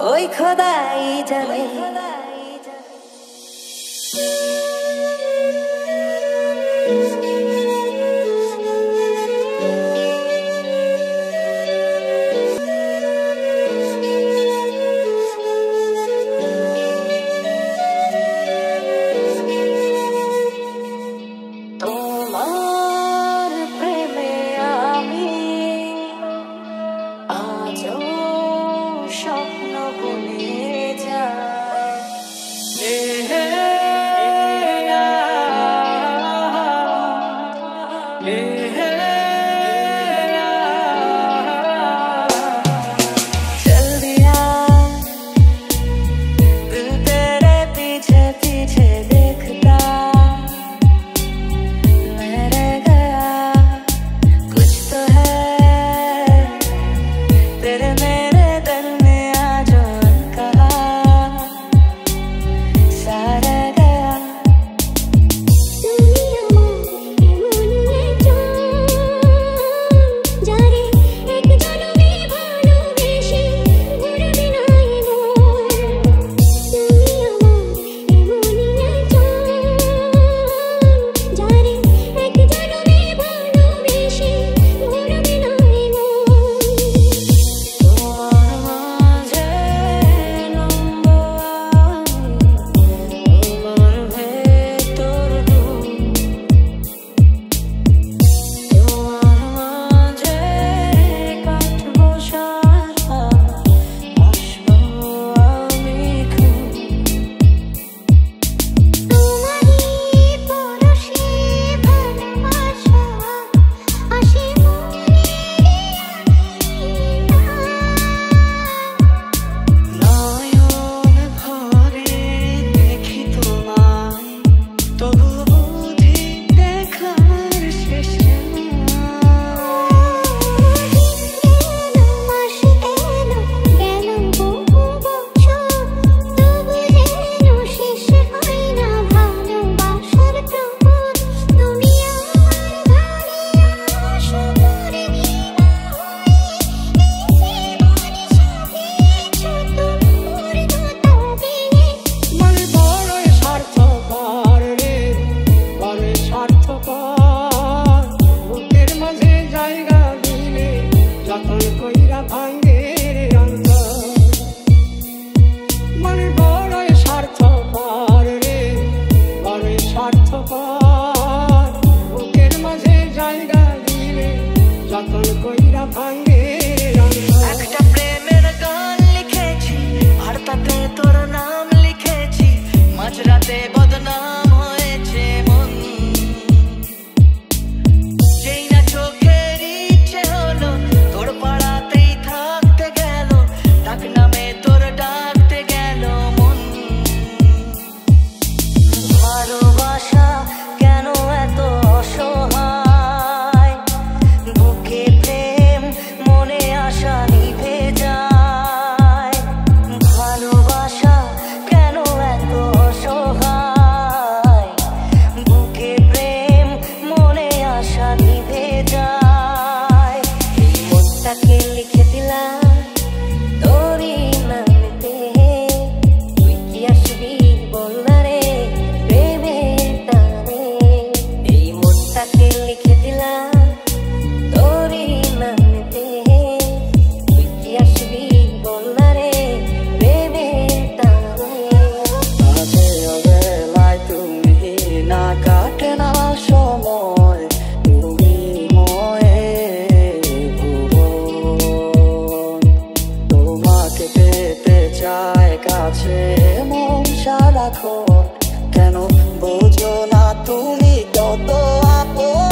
ওই খোদাই জানে তোমার প্রেমে আমি আজও স্বপ্ন বুনে चल दिया दिल तेरे पीछे पीछे देखता मैं रह गया कुछ तो है तेरे मेरे दरमियां जो कहा सारा একটা প্রেমের গান লিখেছি আর তাতে তোর নাম লিখেছি মাঝরাতে বদনাম হয়েছে মন যেই না চোখের ইচ্ছে হলো তোর পাড়াতেই থাকতে গেল ডাক নামে তোর ডাকতে গেল মন ভালোবাসা কেন এত অসহায় বুকে প্রেম মনে আশা নিভে যায় ভালোবাসা কেন এত অসহায় বুকে প্রেম মনে আশা নিভে যায় এই মনটাকে লিখে দিলাম তোরই নামেতে তুই কি আসবি বল না রে প্রেমের টানে এই মনটাকে লিখে দিলাম তোরই নামেতে তুই কি আসবি বল না রে প্রেমের টানে আজে অবেলায় তুমি না কাটে না সময় তুমি ময়ে ভুবন তোমাকে পেতে চায় কাছে মন সারাক্ষণ কেন বোঝো না তুমি কত আপন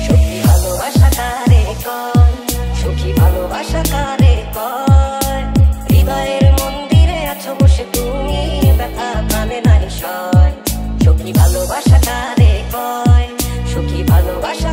সখী ভালোবাসা কারে কয় সখী ভালোবাসা কারে কয় হৃদয়ের মন্দিরে আছো বসে তুমি ব্যথা কানে নাই সয় সখী ভালোবাসা কারে কয় সখী ভালোবাসা